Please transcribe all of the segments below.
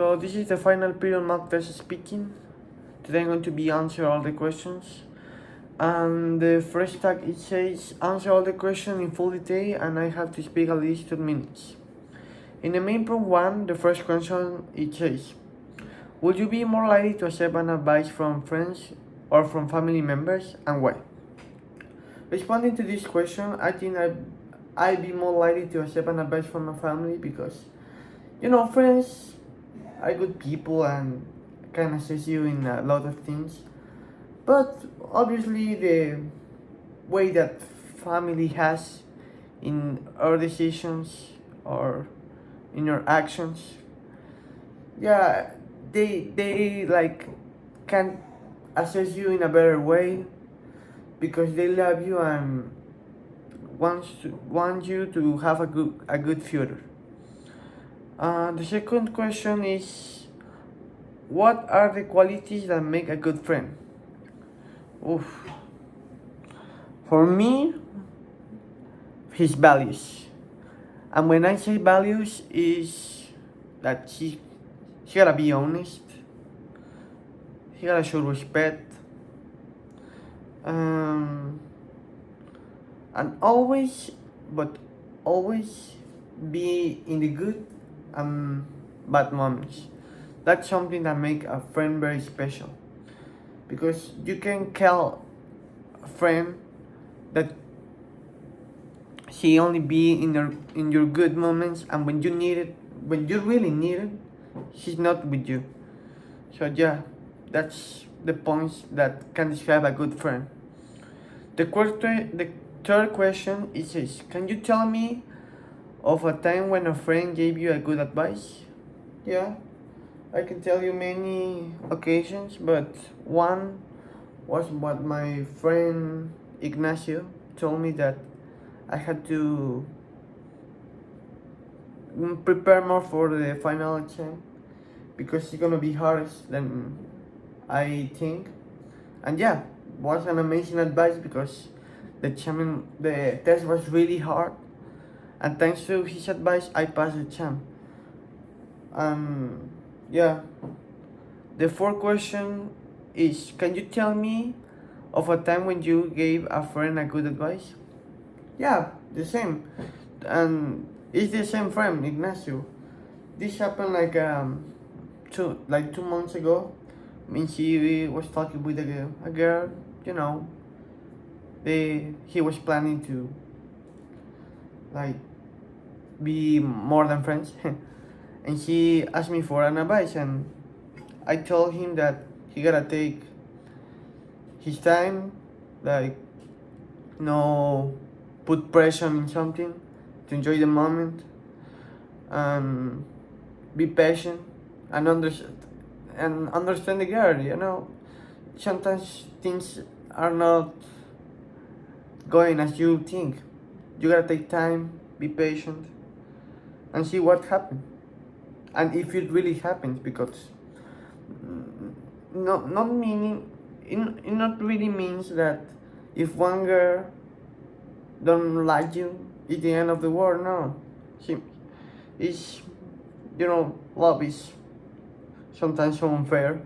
So this is the final period mock test speaking. Today I'm going to be answer all the questions. And the first tag it says answer all the questions in full detail and I have to speak at least 2 minutes. In the main prompt 1, the first question it says, would you be more likely to accept an advice from friends or from family members and why? Responding to this question, I think I'd be more likely to accept an advice from my family because, friends are good people and can assist you in a lot of things. But obviously, the way that family has in our decisions or in your actions, yeah, they like can assess you in a better way because they love you and want you to have a good future. The second question is, what are the qualities that make a good friend? Oof. For me, his values. And when I say values, is that he gotta be honest. He gotta show respect. And always, but always be in the good and bad moments. That's something that make a friend very special. Because you can tell a friend that he only be in your good moments, and when you really need it, he's not with you. So yeah, that's the points that can describe a good friend. The third question is this: can you tell me of a time when a friend gave you a good advice? Yeah, I can tell you many occasions, but one was what my friend Ignacio told me that I had to prepare more for the final exam because it's gonna be harder than I think. And yeah, was an amazing advice because the test was really hard, and thanks to his advice, I passed the exam. Yeah, the fourth question is: can you tell me of a time when you gave a friend a good advice? Yeah, the same, and it's the same friend, Ignacio. This happened like 2 months ago. I mean, he was talking with a girl, he was planning to like be more than friends, and he asked me for an advice, and I told him that he gotta take his time, like no put pressure in something, to enjoy the moment, and be patient and understand the girl. Sometimes things are not going as you think. You gotta take time, be patient, and see what happens, and if it really happens. Because not meaning it not really means that if one girl don't like you, it's the end of the world. No, it's love is sometimes so unfair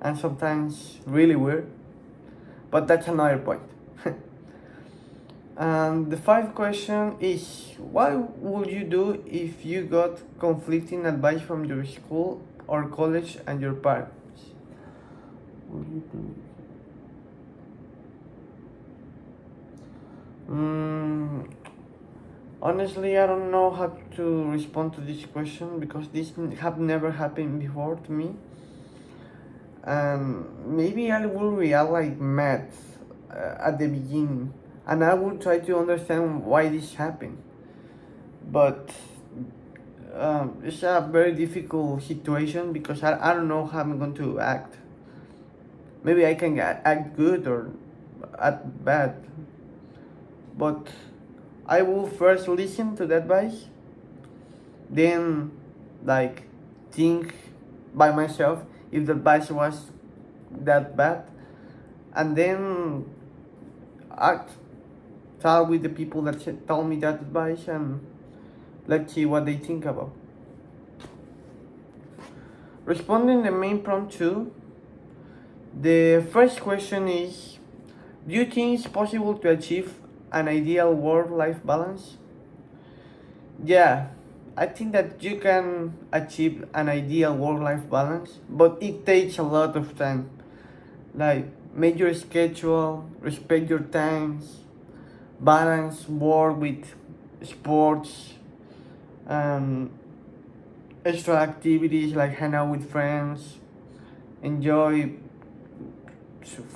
and sometimes really weird, but that's another point. And the fifth question is: what would you do if you got conflicting advice from your school or college and your parents? What would you do? Honestly, I don't know how to respond to this question because this have never happened before to me. Maybe I will react like math at the beginning, and I will try to understand why this happened. But it's a very difficult situation because I don't know how I'm going to act. Maybe I can act good or act bad, but I will first listen to the advice, then like think by myself if the advice was that bad, and then act, talk with the people that told me that advice, and let's see what they think about. Responding the main prompt too, the first question is, do you think it's possible to achieve an ideal work-life balance? Yeah, I think that you can achieve an ideal work-life balance, but it takes a lot of time. Like, make your schedule, respect your times, balance work with sports, um, extra activities like hang out with friends, enjoy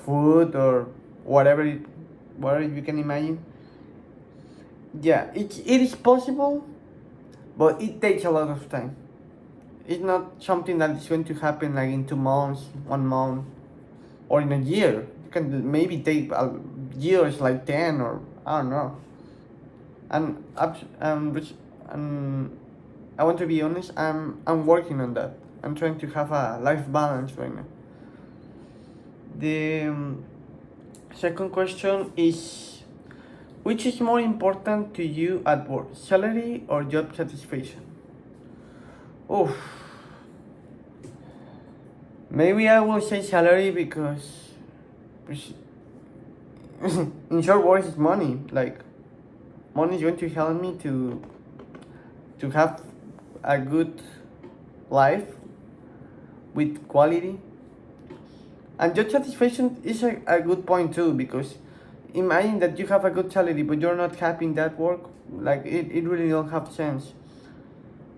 food or whatever you can imagine. Yeah, it is possible, but it takes a lot of time. It's not something that is going to happen like in 2 months, 1 month, or in a year. It can maybe take years, like 10 or I don't know. And and I want to be honest. I'm working on that. I'm trying to have a life balance right now. The second question is, which is more important to you at work, salary or job satisfaction? Oof. Maybe I will say salary because in short words, it's money. Like, money is going to help me to have a good life with quality. And job satisfaction is a good point too, because imagine that you have a good salary but you're not happy in that work. Like, it really don't have sense.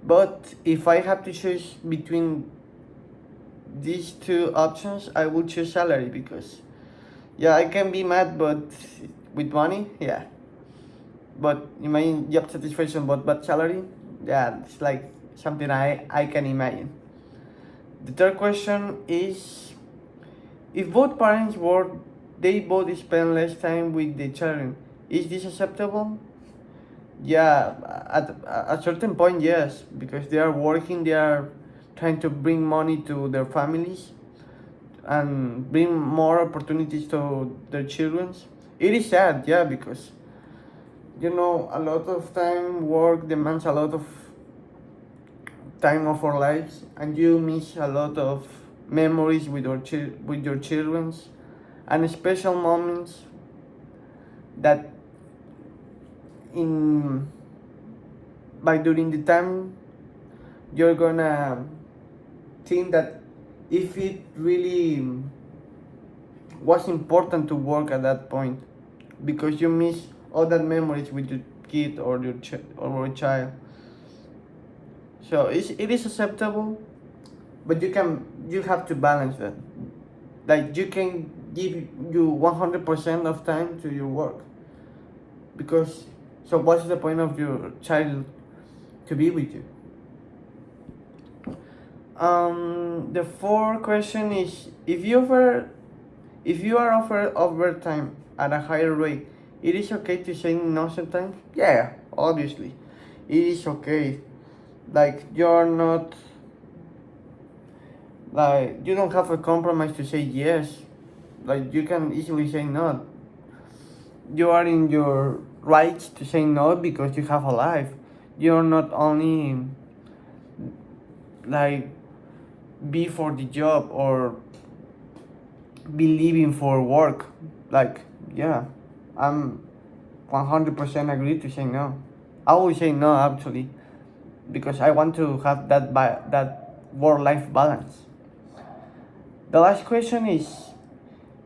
But if I have to choose between these two options, I will choose salary because, yeah, I can be mad, but with money, yeah. But imagine job satisfaction but bad salary, yeah, it's like something I can imagine. The third question is, if both parents work, they both spend less time with the children. Is this acceptable? Yeah, at a certain point, yes, because they are working, they are trying to bring money to their families and bring more opportunities to their children. It is sad, yeah, because a lot of time work demands a lot of time of our lives, and you miss a lot of memories with your children, and special moments that in by during the time you're gonna think that if it really was important to work at that point, because you miss all that memories with your kid or or your child. So it is acceptable, but you have to balance that. Like, you can give you 100% of time to your work, because so what's the point of your child to be with you? The fourth question is, if you are offered overtime at a higher rate, it is okay to say no sometimes? Yeah, obviously, it is okay. Like, you're not, like, you don't have a compromise to say yes. Like, you can easily say no. You are in your rights to say no because you have a life. You're not only like be for the job or be living for work. Like, yeah, I'm 100% agree to say no. I will say no actually, because I want to have that work-life balance. The last question is,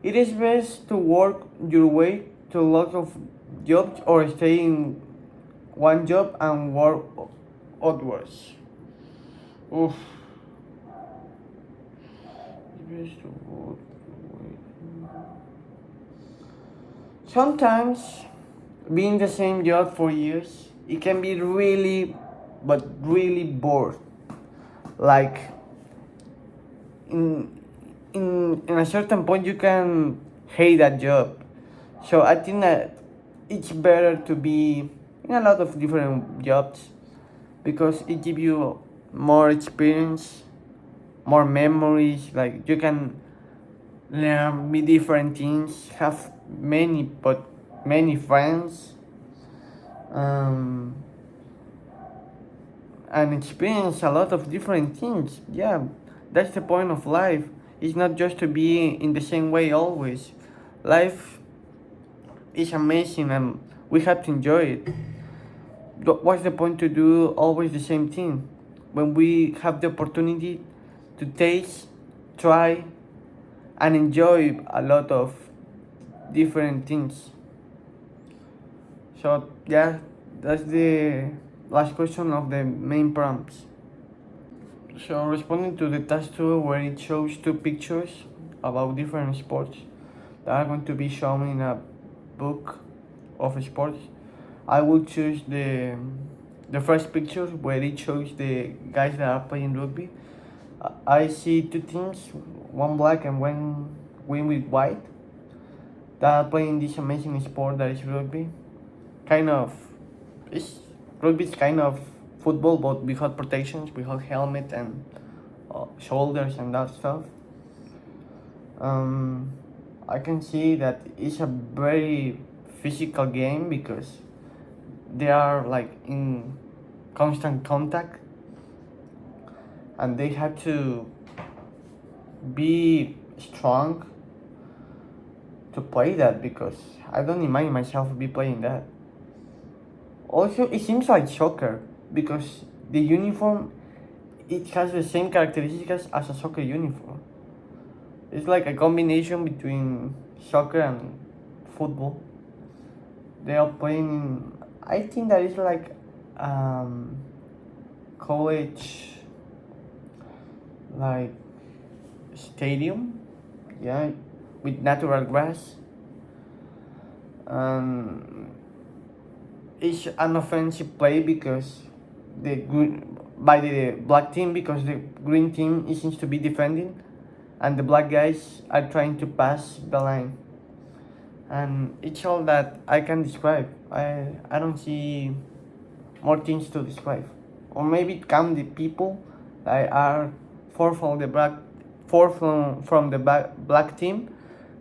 it is best to work your way to a lot of jobs or stay in one job and work outwards? Oof. It is best to work your way. Sometimes being the same job for years, it can be really, but really bored. Like, in in a certain point you can hate that job. So I think that it's better to be in a lot of different jobs, because it gives you more experience, more memories. Like, you can learn me different things, have many friends, and experience a lot of different things. Yeah, That's the point of life. It's not just to be in the same way always. Life is amazing and we have to enjoy it. What's the point to do always the same thing when we have the opportunity to taste, try, and enjoy a lot of different things? So yeah, that's the last question of the main prompts. So responding to the task 2, where it shows two pictures about different sports that are going to be shown in a book of sports, I will choose the first picture where it shows the guys that are playing rugby. I see two teams, one black and one with white, that are playing this amazing sport that is rugby. Kind of, it's rugby is kind of football, but without protections, without helmet and shoulders and that stuff. I can see that it's a very physical game because they are like in constant contact and they have to be strong to play that, because I don't imagine myself be playing that. Also, it seems like soccer because the uniform, it has the same characteristics as a soccer uniform. It's like a combination between soccer and football. They are playing in, I think that is like college, like stadium, yeah, with natural grass. It's an offensive play because by the black team, because the green team seems to be defending and the black guys are trying to pass the line, and it's all that I can describe. I don't see more things to describe, or maybe come the people that are four from the black team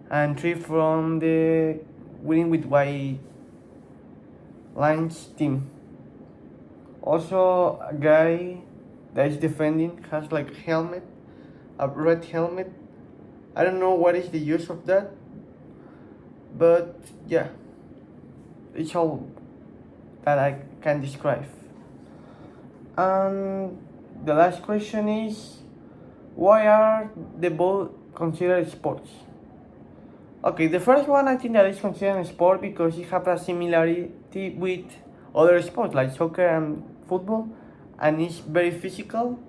and three from the winning with white lines team. Also, a guy that is defending has like a red helmet. I don't know what is the use of that, but yeah, it's all that I can describe. And the last question is, why are the both considered sports? Okay, the first one I think that is considered a sport because it has a similarity with other sports like soccer and football, and it's very physical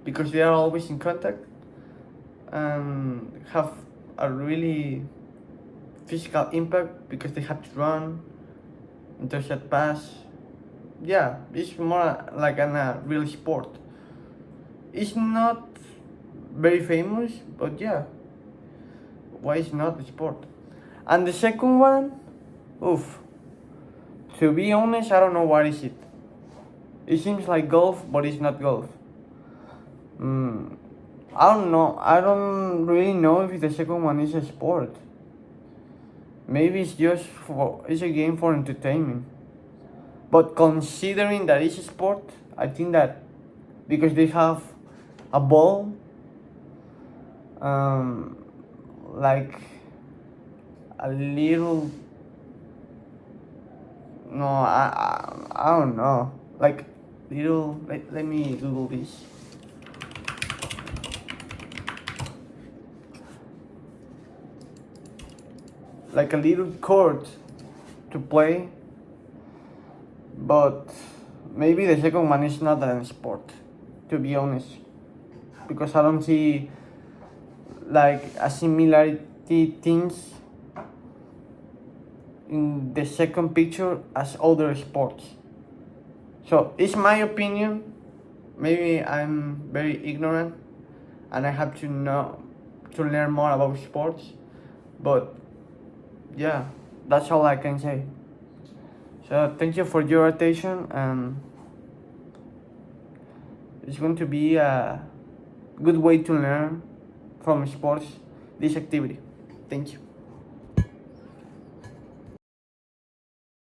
because they are always in contact and have a really physical impact because they have to run, intercept pass. Yeah, it's more like a real sport. It's not very famous, but yeah, why is not a sport? And the second one, oof. To be honest, I don't know what is it. It seems like golf, but it's not golf. I don't know. I don't really know if the second one is a sport. Maybe it's a game for entertainment. But considering that it's a sport, I think that because they have a ball, like a little, no, I don't know, like little, let me Google this. Like a little court to play, but maybe the second one is not a sport, to be honest, because I don't see like a similarity things in the second picture as other sports. So it's my opinion. Maybe I'm very ignorant and I have to learn more about sports, but yeah, that's all I can say. So thank you for your attention, and it's going to be a good way to learn from sports this activity. Thank you.